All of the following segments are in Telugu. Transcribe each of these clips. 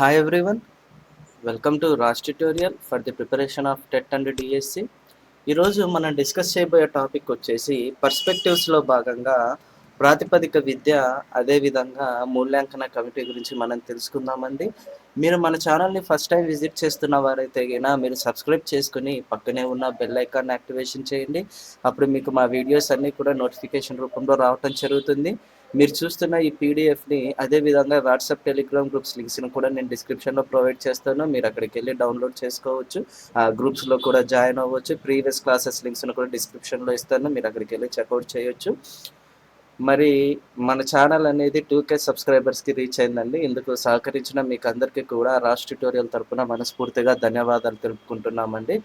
Hi everyone, welcome to Raj tutorial for the preparation of TET and DSC. ఈరోజు మనం డిస్కస్ చేయబోయే టాపిక్ వచ్చేసి పర్స్పెక్టివ్స్లో భాగంగా ప్రాతిపదిక విద్య అదేవిధంగా మూల్యాంకన కమిటీ గురించి మనం తెలుసుకుందామండి. మీరు మన ఛానల్ని ఫస్ట్ టైం విజిట్ చేస్తున్న వారైతే గినా మీరు సబ్స్క్రైబ్ చేసుకుని పక్కనే ఉన్న బెల్ ఐకాన్ యాక్టివేషన్ చేయండి. అప్పుడు మీకు మా వీడియోస్ అన్నీ కూడా నోటిఫికేషన్ రూపంలో రావటం జరుగుతుంది. మీరు చూస్తున్న ఈ పీడిఎఫ్ని అదేవిధంగా వాట్సాప్ టెలిగ్రామ్ గ్రూప్స్ లింక్స్ని కూడా నేను డిస్క్రిప్షన్లో ప్రొవైడ్ చేస్తాను. మీరు అక్కడికి వెళ్ళి డౌన్లోడ్ చేసుకోవచ్చు. ఆ గ్రూప్స్లో కూడా జాయిన్ అవ్వచ్చు. ప్రీవియస్ క్లాసెస్ లింక్స్ని కూడా డిస్క్రిప్షన్లో ఇస్తాను. మీరు అక్కడికి వెళ్ళి చెక్అవుట్ చేయొచ్చు. మరి మన ఛానల్ అనేది 2K సబ్స్క్రైబర్స్కి రీచ్ అయిందండి. ఇందుకు సహకరించిన మీకు అందరికీ కూడా రాజ్ ట్యుటోరియల్ తరపున మనస్ఫూర్తిగా ధన్యవాదాలు తెలుపుకుంటున్నామండి.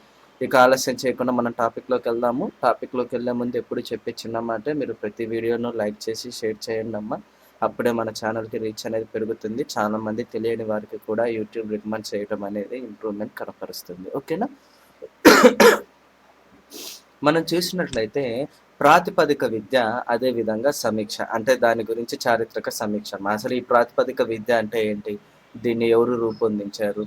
ఇక ఆలస్యం చేయకుండా మనం టాపిక్లోకి వెళ్దాము. టాపిక్లోకి వెళ్ళే ముందు ఎప్పుడు చెప్పే చిన్న మాట, మీరు ప్రతి వీడియోను లైక్ చేసి షేర్ చేయండి అమ్మా. అప్పుడే మన ఛానల్కి రీచ్ అనేది పెరుగుతుంది. చాలామంది తెలియని వారికి కూడా యూట్యూబ్ రికమెండ్ చేయడం అనేది ఇంప్రూవ్మెంట్ కనపరుస్తుంది. ఓకేనా? మనం చూసినట్లయితే ప్రాతిపదిక విద్య అదేవిధంగా సమీక్ష అంటే దాని గురించి చారిత్రక సమీక్ష. అసలు ఈ ప్రాతిపదిక విద్య అంటే ఏంటి, దీన్ని ఎవరు రూపొందించారు,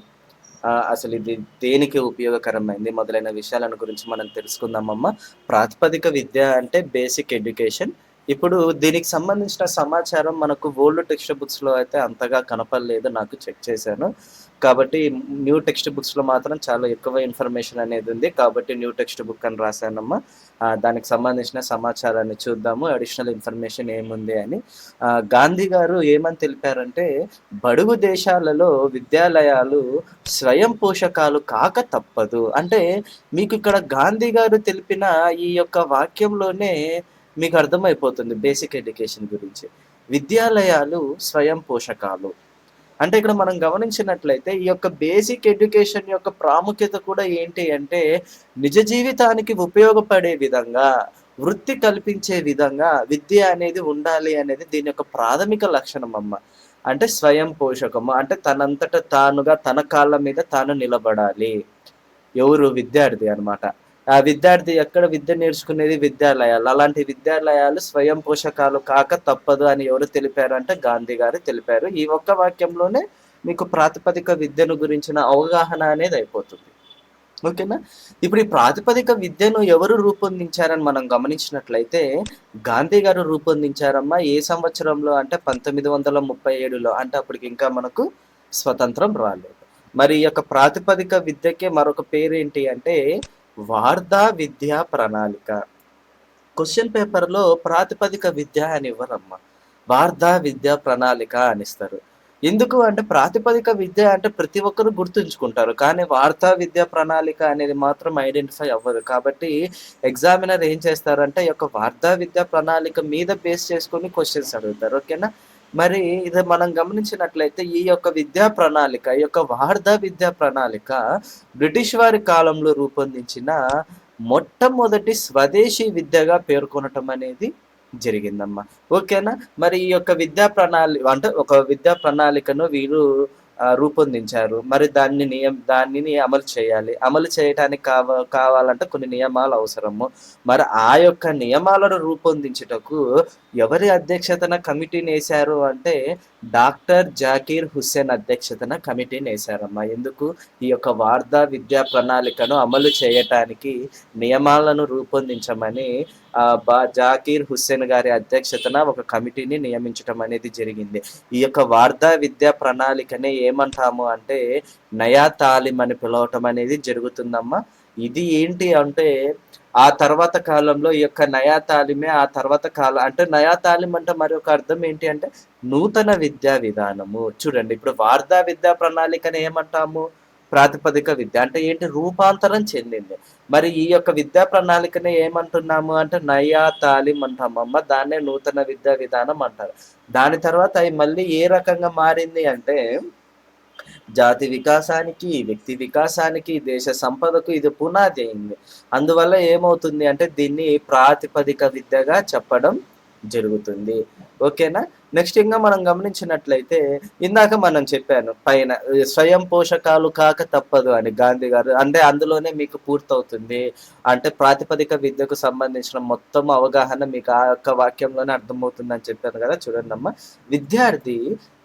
అసలు ఇది దేనికి ఉపయోగకరమైంది మొదలైన విషయాలను గురించి మనం తెలుసుకుందామమ్మా. ప్రాతిపదిక విద్య అంటే బేసిక్ ఎడ్యుకేషన్. ఇప్పుడు దీనికి సంబంధించిన సమాచారం మనకు ఓల్డ్ టెక్స్ట్ బుక్స్లో అయితే అంతగా కనపడలేదు, నాకు చెక్ చేశాను. కాబట్టి న్యూ టెక్స్ట్ బుక్స్లో మాత్రం చాలా ఎక్కువ ఇన్ఫర్మేషన్ అనేది ఉంది. కాబట్టి న్యూ టెక్స్ట్ బుక్ అని రాశానమ్మా. దానికి సంబంధించిన సమాచారాన్ని చూద్దాము, అడిషనల్ ఇన్ఫర్మేషన్ ఏముంది అని. గాంధీ గారు ఏమని తెలిపారంటే, బడుగు దేశాలలో విద్యాలయాలు స్వయం పోషకాలు కాక తప్పదు. అంటే మీకు ఇక్కడ గాంధీ గారు తెలిపిన ఈ యొక్క వాక్యంలోనే మీకు అర్థమైపోతుంది బేసిక్ ఎడ్యుకేషన్ గురించి. విద్యాలయాలు స్వయం పోషకాలు అంటే ఇక్కడ మనం గమనించినట్లయితే ఈ యొక్క బేసిక్ ఎడ్యుకేషన్ యొక్క ప్రాముఖ్యత కూడా ఏంటి అంటే, నిజ జీవితానికి ఉపయోగపడే విధంగా, వృత్తి కల్పించే విధంగా విద్య అనేది ఉండాలి అనేది దీని యొక్క ప్రాథమిక లక్షణం అమ్మ. అంటే స్వయం పోషకము అంటే తనంతట తానుగా తన కాళ్ళ మీద తాను నిలబడాలి. ఎవరు? విద్యార్థి అనమాట. ఆ విద్యార్థి ఎక్కడ విద్య నేర్చుకునేది? విద్యాలయాలు. అలాంటి విద్యాలయాలు స్వయం పోషకాలు కాక తప్పదు అని ఎవరు తెలిపారు అంటే గాంధీ గారు తెలిపారు. ఈ ఒక్క వాక్యంలోనే మీకు ప్రాతిపదిక విద్యను గురించిన అవగాహన అనేది అయిపోతుంది. ఓకేనా? ఇప్పుడు ఈ ప్రాతిపదిక విద్యను ఎవరు రూపొందించారని మనం గమనించినట్లయితే గాంధీ గారు రూపొందించారమ్మా. ఏ సంవత్సరంలో అంటే 1937లో. అంటే అప్పటికి ఇంకా మనకు స్వతంత్రం రాలేదు. మరి ఈ యొక్క ప్రాతిపదిక విద్యకే మరొక పేరు ఏంటి అంటే వార్ధా విద్యా ప్రణాళిక. క్వశ్చన్ పేపర్లో ప్రాతిపదిక విద్య అని ఇవ్వరమ్మా, వార్ధా విద్యా ప్రణాళిక అని ఇస్తారు. ఎందుకు అంటే ప్రాతిపదిక విద్య అంటే ప్రతి ఒక్కరు గుర్తుంచుకుంటారు, కానీ వార్తా విద్యా ప్రణాళిక అనేది మాత్రం ఐడెంటిఫై అవ్వదు. కాబట్టి ఎగ్జామినర్ ఏం చేస్తారంటే ఈ యొక్క వార్తా విద్యా ప్రణాళిక మీద బేస్ చేసుకొని క్వశ్చన్స్ అడుగుతారు. ఓకేనా? మరి ఇది మనం గమనించినట్లయితే ఈ యొక్క విద్యా ప్రణాళిక, ఈ యొక్క వార్ధా విద్యా ప్రణాళిక బ్రిటిష్ వారి కాలంలో రూపొందించిన మొట్టమొదటి స్వదేశీ విద్యగా పేర్కొనటం అనేది జరిగిందమ్మా. ఓకేనా? మరి ఈ యొక్క విద్యా అంటే ఒక విద్యా ప్రణాళికను వీరు రూపొందించారు. మరి దానిని అమలు చేయాలి. అమలు చేయటానికి కావాలంటే కొన్ని నియమాలు అవసరము. మరి ఆ యొక్క నియమాలను రూపొందించుటకు ఎవరి అధ్యక్షతన కమిటీని వేశారు అంటే డాక్టర్ జాకీర్ హుస్సేన్ అధ్యక్షతన కమిటీని వేశారమ్మా. ఎందుకు? ఈ యొక్క వార్ధా విద్యా ప్రణాళికను అమలు చేయటానికి నియమాలను రూపొందించమని జాకీర్ హుస్సేన్ గారి అధ్యక్షతన ఒక కమిటీని నియమించడం అనేది జరిగింది. ఈ యొక్క వార్ధా విద్యా ప్రణాళికనే ఏమంటాము అంటే నయా తాలిం అని పిలవటం అనేది జరుగుతుందమ్మా. ఇది ఏంటి అంటే ఆ తర్వాత కాలంలో ఈ యొక్క నయా తాలిమే ఆ తర్వాత కాలం అంటే నయా తాలిం అంటే మరి ఒక అర్థం ఏంటి అంటే నూతన విద్యా విధానము. చూడండి, ఇప్పుడు వార్ధా విద్యా ప్రణాళికని ఏమంటాము? ప్రాతిపదిక విద్య అంటే ఏంటి? రూపాంతరం చెందింది. మరి ఈ యొక్క విద్యా ప్రణాళికని ఏమంటున్నాము అంటే నయా తాలిం అంటామమ్మ. దాన్నే నూతన విద్యా విధానం అంటారు. దాని తర్వాత అవి మళ్ళీ ఏ రకంగా మారింది అంటే జాతి వికాసానికి, వ్యక్తి వికాసానికి, దేశ సంపదకు ఇది పునాది అయింది. అందువల్ల ఏమవుతుంది అంటే దీన్ని ప్రాతిపదిక విద్యగా చెప్పడం జరుగుతుంది. ఓకేనా? నెక్స్ట్ ఇంగా మనం గమనించినట్లయితే, ఇందాక మనం చెప్పాను పైన స్వయం పోషకాలు కాక తప్పదు అని గాంధీ గారు. అంటే అందులోనే మీకు పూర్తవుతుంది. అంటే ప్రాతిపదిక విద్యకు సంబంధించిన మొత్తం అవగాహన మీకు ఆ యొక్క వాక్యంలోనే అర్థమవుతుందని చెప్పాను గదా! చూడండమ్మా. విద్యార్థి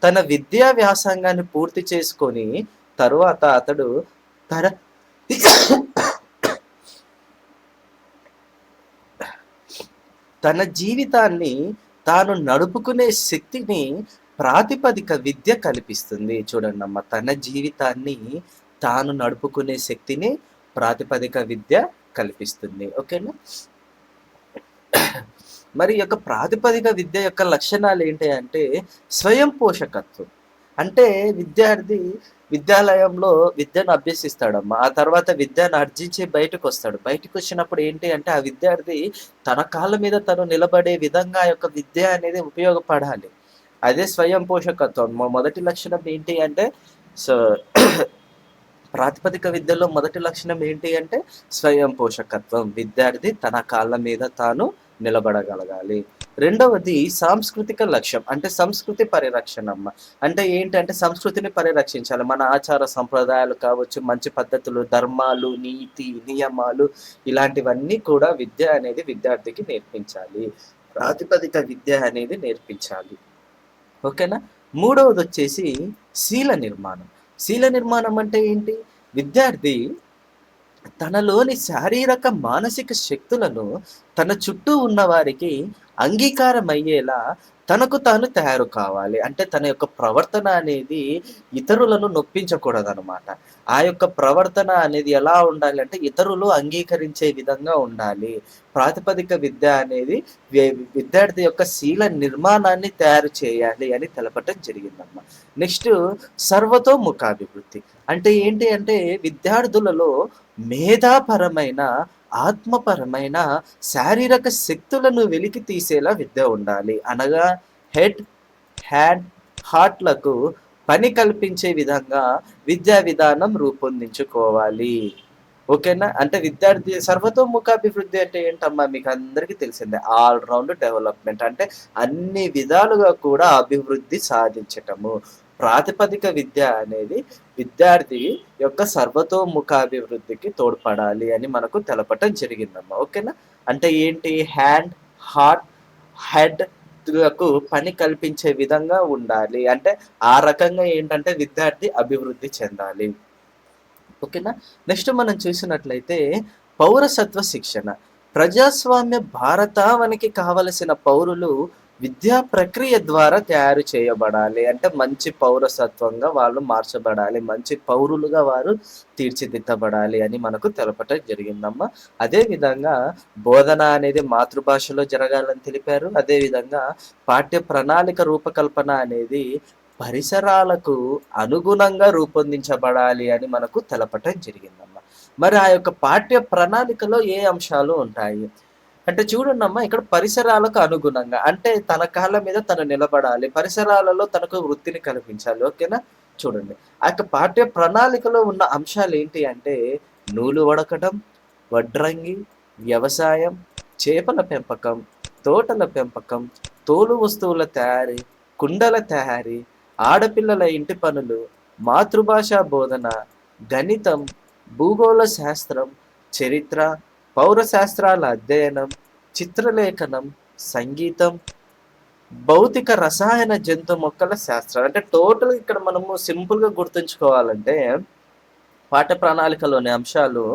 తన విద్యా వ్యాసంగాన్ని పూర్తి చేసుకొని, తరువాత అతడు తన తన జీవితాన్ని తాను నడుపుకునే శక్తిని ప్రాతిపదిక విద్య కల్పిస్తుంది. చూడండమ్మా. తన జీవితాన్ని తాను నడుపుకునే శక్తిని ప్రాతిపదిక విద్య కల్పిస్తుంది. ఓకేనా? మరి ఈ యొక్క ప్రాతిపదిక విద్య యొక్క లక్షణాలు ఏంటి అంటే స్వయం పోషకత్వం. అంటే విద్యార్థి విద్యాలయంలో విద్యను అభ్యసిస్తాడమ్మా. ఆ తర్వాత విద్యను ఆర్జించి బయటకొస్తాడు. బయటకొచ్చినప్పుడు ఏంటి అంటే ఆ విద్యార్థి తన కాళ్ళ మీద తను నిలబడే విధంగా ఆ యొక్క విద్య అనేది ఉపయోగపడాలి. అదే స్వయం పోషకత్వం. మొదటి లక్షణం ఏంటి అంటే సో ప్రాతిపదిక విద్యలో మొదటి లక్షణం ఏంటి అంటే స్వయం పోషకత్వం. విద్యార్థి తన కాళ్ళ మీద తాను నిలబడగలగాలి. రెండవది సాంస్కృతిక లక్ష్యం. అంటే సంస్కృతి పరిరక్షణమ్మ. అంటే ఏంటంటే సంస్కృతిని పరిరక్షించాలి. మన ఆచార సంప్రదాయాలు కావచ్చు, మంచి పద్ధతులు, ధర్మాలు, నీతి, నియమాలు ఇలాంటివన్నీ కూడా విద్య అనేది విద్యార్థికి నేర్పించాలి. ప్రాతిపదిక విద్య అనేది నేర్పించాలి. ఓకేనా? మూడవదొచ్చేసి శీల నిర్మాణం. శీల నిర్మాణం అంటే ఏంటి? విద్యార్థి తనలోని శారీరక, మానసిక శక్తులను తన చుట్టూ ఉన్న వారికి అంగీకారమయ్యేలా తనకు తాను తయారు కావాలి. అంటే తన యొక్క ప్రవర్తన అనేది ఇతరులను నొప్పించకూడదనమాట. ఆ యొక్క ప్రవర్తన అనేది ఎలా ఉండాలి అంటే ఇతరులు అంగీకరించే విధంగా ఉండాలి. ప్రాతిపదిక విద్య అనేది విద్యార్థి యొక్క శీల నిర్మాణాన్ని తయారు చేయాలి అని తెలపటం జరిగిందమ్మా. నెక్స్ట్ సర్వతోముఖాభివృద్ధి. అంటే ఏంటి అంటే విద్యార్థులలో మేధాపరమైన, ఆత్మపరమైన, శారీరక శక్తులను వెలికి తీసేలా విద్య ఉండాలి. అనగా హెడ్, హ్యాండ్, హార్ట్‌లకు పని కల్పించే విధంగా విద్యా విధానం రూపొందించుకోవాలి. ఓకేనా? అంటే విద్యార్థి సర్వతోముఖాభివృద్ధి అంటే ఏంటమ్మా? మీకందరికీ తెలిసిందే. All round development. అంటే అన్ని విధాలుగా కూడా అభివృద్ధి సాధించటము. ప్రాతిపదిక విద్య అనేది విద్యార్థి యొక్క సర్వతోముఖాభివృద్ధికి తోడ్పడాలి అని మనకు తెలపటం జరిగిందమ్మా. ఓకేనా? అంటే ఏంటి? హ్యాండ్, హార్ట్, హెడ్ లకు పని కల్పించే విధంగా ఉండాలి. అంటే ఆ రకంగా ఏంటంటే విద్యార్థి అభివృద్ధి చెందాలి. ఓకేనా? నెక్స్ట్ మనం చూసినట్లయితే పౌరసత్వ శిక్షణ. ప్రజాస్వామ్య భారతావనికి కావలసిన పౌరులు విద్యా ప్రక్రియ ద్వారా తయారు చేయబడాలి. అంటే మంచి పౌరసత్వంగా వాళ్ళు మార్చబడాలి. మంచి పౌరులుగా వారు తీర్చిదిద్దబడాలి అని మనకు తెలపటం జరిగిందమ్మా. అదేవిధంగా బోధన అనేది మాతృభాషలో జరగాలని తెలిపారు. అదేవిధంగా పాఠ్య ప్రణాళిక రూపకల్పన అనేది పరిసరాలకు అనుగుణంగా రూపొందించబడాలి అని మనకు తెలపటం జరిగిందమ్మా. మరి ఆ యొక్క పాఠ్య ప్రణాళికలో ఏ అంశాలు ఉంటాయి? అంటే చూడండమ్మా ఇక్కడ పరిసరాలకు అనుగుణంగా. అంటే తన కాళ్ళ మీద తను నిలబడాలి. పరిసరాలలో తనకు వృత్తిని కల్పించాలి. ఓకేనా? చూడండి. ఆ యొక్క పాఠ్య ప్రణాళికలో ఉన్న అంశాలు ఏంటి అంటే నూలు వడకటం, వడ్రంగి, వ్యవసాయం, చేపల పెంపకం, తోటల పెంపకం, తోలు వస్తువుల తయారీ, కుండల తయారీ, ఆడపిల్లల ఇంటి పనులు, మాతృభాషా బోధన, గణితం, భూగోళ శాస్త్రం, చరిత్ర, పౌరశాస్త్రాల అధ్యయనం, చిత్రలేఖనం, సంగీతం, భౌతిక రసాయన జంతు మొక్కల శాస్త్రం. అంటే టోటల్ ఇక్కడ మనము సింపుల్‌గా గుర్తుంచుకోవాలంటే పాఠ్య ప్రణాళికలోని అంశాలు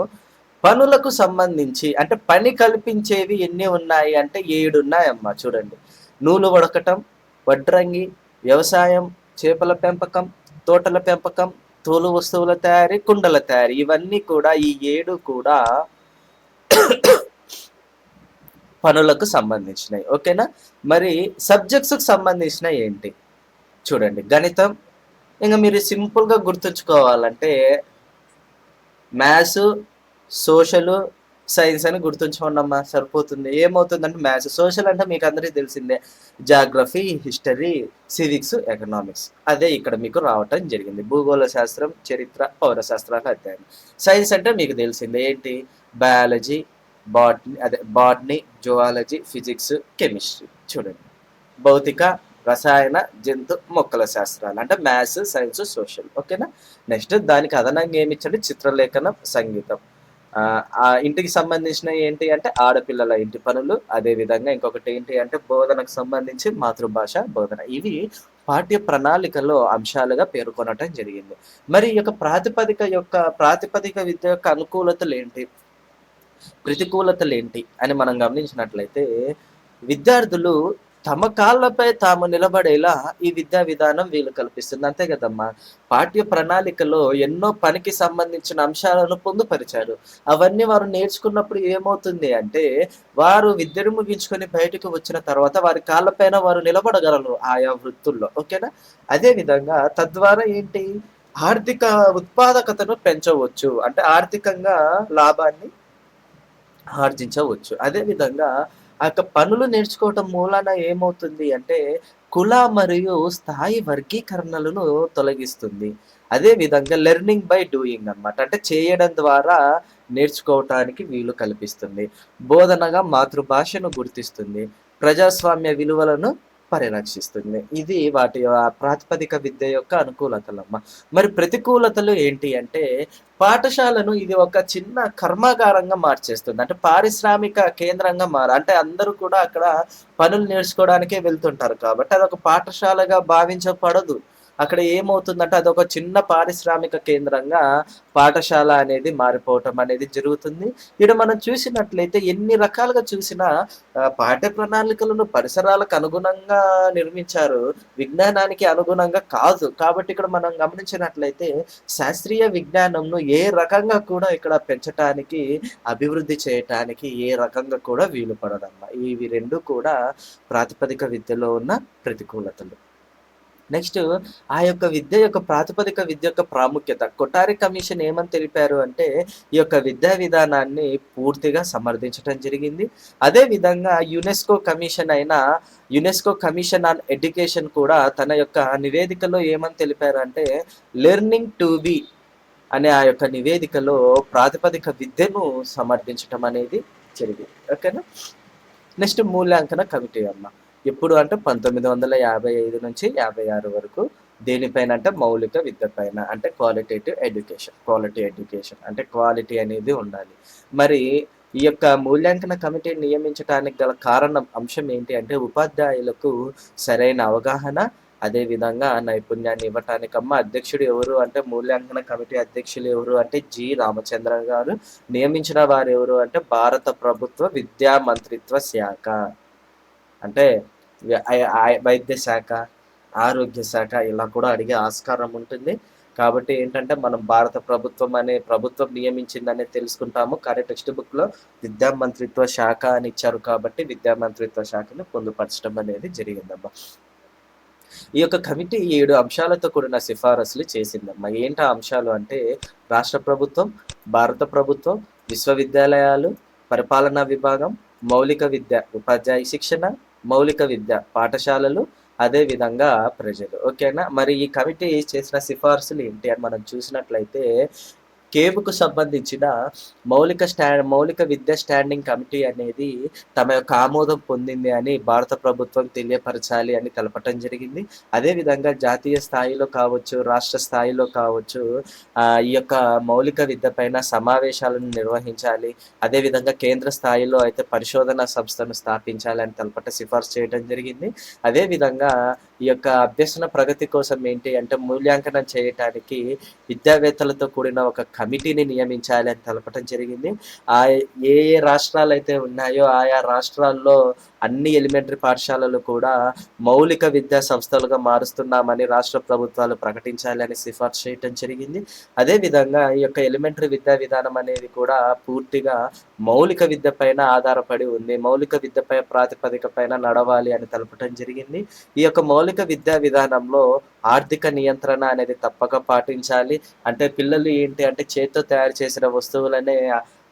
పనులకు సంబంధించి అంటే పని కల్పించేవి ఎన్ని ఉన్నాయి అంటే 7 ఉన్నాయమ్మా చూడండి. నూలు వడకటం, వడ్రంగి, వ్యవసాయం, చేపల పెంపకం, తోటల పెంపకం, తోలు వస్తువుల తయారీ, కుండల తయారీ ఇవన్నీ కూడా ఈ 7 కూడా పనులకు సంబంధించినయి. ఓకేనా? మరి సబ్జెక్ట్స్‌కి సంబంధించినయి ఏంటి? చూడండి. గణితం ఇంక మీరు సింపుల్‌గా గుర్తుంచుకోవాలంటే మ్యాథ్స్, సోషలు, సైన్స్ అని గుర్తుంచుకోండమ్మా సరిపోతుంది. ఏమవుతుందంటే మ్యాథ్స్, సోషల్ అంటే మీకు అందరికీ తెలిసిందే. Geography, history, civics, economics. అదే ఇక్కడ మీకు రావటం జరిగింది. భూగోళ శాస్త్రం, చరిత్ర, పౌరశాస్త్రాల అధ్యయనం. సైన్స్ అంటే మీకు తెలిసిందే ఏంటి? Biology, botany, zoology, physics, chemistry చూడండి. భౌతిక, రసాయన, జంతు, మొక్కల శాస్త్రాలు అంటే మ్యాథ్స్, సైన్స్, సోషల్. ఓకేనా? నెక్స్ట్ దానికి అదనంగా ఏమిచ్చాడు? చిత్రలేఖనం, సంగీతం. ఆ ఇంటికి సంబంధించినవి ఏంటి అంటే ఆడపిల్లల ఇంటి పనులు, అదే విధంగా ఇంకొకటి ఏంటి అంటే బోధనకు సంబంధించి మాతృభాష బోధన. ఇవి పాఠ్య ప్రణాళికలో అంశాలుగా పేర్కొనటం జరిగింది. మరి ఈ యొక్క ప్రాతిపదిక విద్య యొక్క అనుకూలతలేంటి? ప్రతికూలతలేంటి అని మనం గమనించినట్లయితే, విద్యార్థులు తమ కాళ్ళపై తాము నిలబడేలా ఈ విద్యా విధానం వీలు కల్పిస్తుంది. అంతే కదమ్మా! పాఠ్య ప్రణాళికలో ఎన్నో పనికి సంబంధించిన అంశాలను పొందుపరిచారు. అవన్నీ వారు నేర్చుకున్నప్పుడు ఏమవుతుంది అంటే, వారు విద్యను ముగించుకొని బయటకు వచ్చిన తర్వాత వారి కాళ్ళపైన వారు నిలబడగలరు ఆయా వృత్తుల్లో. ఓకేనా? అదే విధంగా తద్వారా ఏంటి? ఆర్థిక ఉత్పాదకతను పెంచవచ్చు. అంటే ఆర్థికంగా లాభాన్ని ఆర్జించవచ్చు. అదే విధంగా ఆ యొక్క పనులు నేర్చుకోవటం మూలాన ఏమవుతుంది అంటే, కుల మరియు స్థాయి వర్గీకరణలను తొలగిస్తుంది. అదే విధంగా లెర్నింగ్ బై డూయింగ్ అన్నమాట. అంటే చేయడం ద్వారా నేర్చుకోవటానికి వీలు కల్పిస్తుంది. బోధనగా మాతృభాషను గుర్తిస్తుంది. ప్రజాస్వామ్య విలువలను పరిరక్షిస్తుంది. ఇది వాటి ప్రాతిపదిక విద్య యొక్క అనుకూలతలమ్మ. మరి ప్రతికూలతలు ఏంటి అంటే, పాఠశాలను ఇది ఒక చిన్న కర్మాగారంగా మార్చేస్తుంది. అంటే పారిశ్రామిక కేంద్రంగా అంటే అందరూ కూడా అక్కడ పనులు నేర్చుకోవడానికే వెళ్తుంటారు కాబట్టి అదొక పాఠశాలగా భావించబడదు. అక్కడ ఏమవుతుందంటే అదొక చిన్న పారిశ్రామిక కేంద్రంగా పాఠశాల అనేది మారిపోవటం అనేది జరుగుతుంది. ఈడ మనం చూసినట్లయితే ఎన్ని రకాలుగా చూసినా పాఠ్య ప్రణాళికలను పరిసరాలకు అనుగుణంగా నిర్మించారు. విజ్ఞానానికి అనుగుణంగా కాదు. కాబట్టి ఇక్కడ మనం గమనించినట్లయితే శాస్త్రీయ విజ్ఞానంను ఏ రకంగా కూడా ఇక్కడ పెంచటానికి, అభివృద్ధి చేయటానికి ఏ రకంగా కూడా వీలు పడదమ్మా. ఇవి 2 కూడా ప్రాతిపదిక విద్యలో ఉన్న ప్రతికూలతలు. నెక్స్ట్ ఆ యొక్క విద్య యొక్క ప్రాతిపదిక విద్య యొక్క ప్రాముఖ్యత. కొఠారి కమిషన్ ఏమని తెలిపారు అంటే, ఈ యొక్క విద్యా విధానాన్ని పూర్తిగా సమర్థించటం జరిగింది. అదే విధంగా యునెస్కో కమిషన్ ఆన్ ఎడ్యుకేషన్ కూడా తన యొక్క నివేదికలో ఏమని తెలిపారు అంటే, లెర్నింగ్ టు బి అనే ఆ యొక్క నివేదికలో ప్రాతిపదిక విద్యను సమర్థించటం అనేది జరిగింది. ఓకేనా? నెక్స్ట్ మూల్యాంకన కమిటీ అమ్మ. ఎప్పుడు అంటే 1955 నుంచి 56 వరకు దేనిపైన అంటే మౌలిక విద్య పైన అంటే క్వాలిటీ ఎడ్యుకేషన్ అంటే క్వాలిటీ అనేది ఉండాలి. మరి ఈ యొక్క మూల్యాంకన కమిటీని నియమించడానికి గల అంశం ఏంటి అంటే ఉపాధ్యాయులకు సరైన అవగాహన, అదే విధంగా నైపుణ్యాన్ని ఇవ్వటానికమ్మ. అధ్యక్షుడు ఎవరు అంటే మూల్యాంకన కమిటీ అధ్యక్షులు ఎవరు అంటే రామచంద్ర గారు. నియమించిన వారు ఎవరు అంటే భారత ప్రభుత్వ విద్యా మంత్రిత్వ శాఖ. అంటే వైద్య శాఖ, ఆరోగ్య శాఖ ఇలా కూడా అడిగే ఆస్కారం ఉంటుంది. కాబట్టి ఏంటంటే మనం భారత ప్రభుత్వం నియమించిందనే తెలుసుకుంటాము. కానీ టెక్స్ట్ బుక్‌లో విద్యా మంత్రిత్వ శాఖ అని ఇచ్చారు కాబట్టి విద్యా మంత్రిత్వ శాఖను పొందుపరచడం అనేది జరిగిందమ్మా. ఈ యొక్క కమిటీ 7 అంశాలతో కూడిన సిఫారసులు చేసిందమ్మా. ఏంటి ఆ అంశాలు అంటే రాష్ట్ర ప్రభుత్వం, భారత ప్రభుత్వం, విశ్వవిద్యాలయాలు, పరిపాలనా విభాగం, మౌలిక విద్య ఉపాధ్యాయ శిక్షణ, మౌలిక విద్య పాఠశాలలు, అదే విధంగా ప్రజలు. ఓకేనా? మరి ఈ కమిటీ చేసిన సిఫార్సులు ఏంటి అని మనం చూసినట్లయితే కేబుకు సంబంధించిన మౌలిక విద్యా స్టాండింగ్ కమిటీ అనేది తమ యొక్క ఆమోదం పొందింది అని భారత ప్రభుత్వం తెలియపరచాలి అని తెలపటం జరిగింది. అదేవిధంగా జాతీయ స్థాయిలో కావచ్చు, రాష్ట్ర స్థాయిలో కావచ్చు ఈ యొక్క మౌలిక విద్య పైన సమావేశాలను నిర్వహించాలి. అదేవిధంగా కేంద్ర స్థాయిలో అయితే పరిశోధన సంస్థను స్థాపించాలి అని సిఫార్సు చేయడం జరిగింది. అదేవిధంగా ఈ యొక్క అభ్యసన ప్రగతి కోసం ఏంటి అంటే మూల్యాంకనం చేయటానికి విద్యావేత్తలతో కూడిన ఒక కమిటీని నియమించాలి అని తెలపటం జరిగింది. ఏ రాష్ట్రాలు అయితే ఉన్నాయో ఆయా రాష్ట్రాల్లో అన్ని ఎలిమెంటరీ పాఠశాలలు కూడా మౌలిక విద్యా సంస్థలుగా మారుస్తున్నామని రాష్ట్ర ప్రభుత్వాలు ప్రకటించాలి అని సిఫార్సు చేయటం జరిగింది. అదేవిధంగా ఈ యొక్క ఎలిమెంటరీ విద్యా విధానం అనేది కూడా పూర్తిగా మౌలిక విద్య పైన ఆధారపడి ఉంది. మౌలిక విద్యపై ప్రాతిపదిక పైన నడవాలి అని తెలపటం జరిగింది. ఈ యొక్క మౌలిక విద్యా విధానంలో ఆర్థిక నియంత్రణ అనేది తప్పక పాటించాలి. అంటే పిల్లలు ఏంటి అంటే చేత్తో తయారు చేసిన వస్తువులనే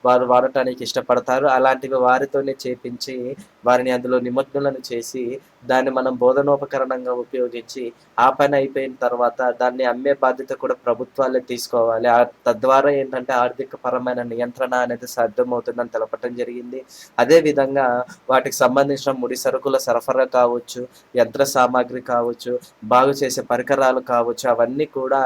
వారు వాడటానికి ఇష్టపడతారు. అలాంటివి వారితోనే చేపించి వారిని అందులో నిమగ్నులను చేసి దాన్ని మనం బోధనోపకరణంగా ఉపయోగించి, ఆ పని అయిపోయిన తర్వాత దాన్ని అమ్మే బాధ్యత కూడా ప్రభుత్వాలే తీసుకోవాలి. తద్వారా ఏంటంటే ఆర్థిక పరమైన నియంత్రణ అనేది సాధ్యమవుతుందని తెలపటం జరిగింది. అదే విధంగా వాటికి సంబంధించిన ముడి సరుకుల సరఫరా కావచ్చు, యంత్ర సామాగ్రి కావచ్చు, బాగు చేసే పరికరాలు కావచ్చు, అవన్నీ కూడా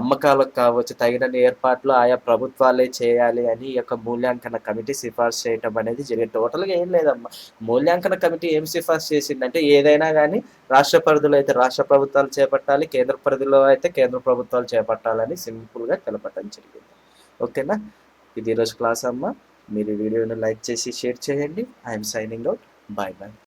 అమ్మకాలకు కావచ్చు, తగినన్ని ఏర్పాట్లు ఆయా ప్రభుత్వాలే చేయాలి అని ఈ యొక్క మూల్యాంకన కమిటీ సిఫార్సు చేయటం అనేది జరిగింది. టోటల్‌గా ఏం లేదమ్మా. మూల్యాంకన కమిటీ ఏం సిఫార్సు చేసిందంటే ఏదైనా గానీ రాష్ట్ర పరిధిలో అయితే రాష్ట్ర ప్రభుత్వాలు చేపట్టాలి, కేంద్ర పరిధిలో అయితే కేంద్ర ప్రభుత్వాలు చేపట్టాలని సింపుల్‌గా తెలపటం జరిగింది. ఓకేనా? ఇది ఈరోజు క్లాస్ అమ్మ. మీరు ఈ వీడియోని లైక్ చేసి షేర్ చేయండి. I am signing out. Bye bye.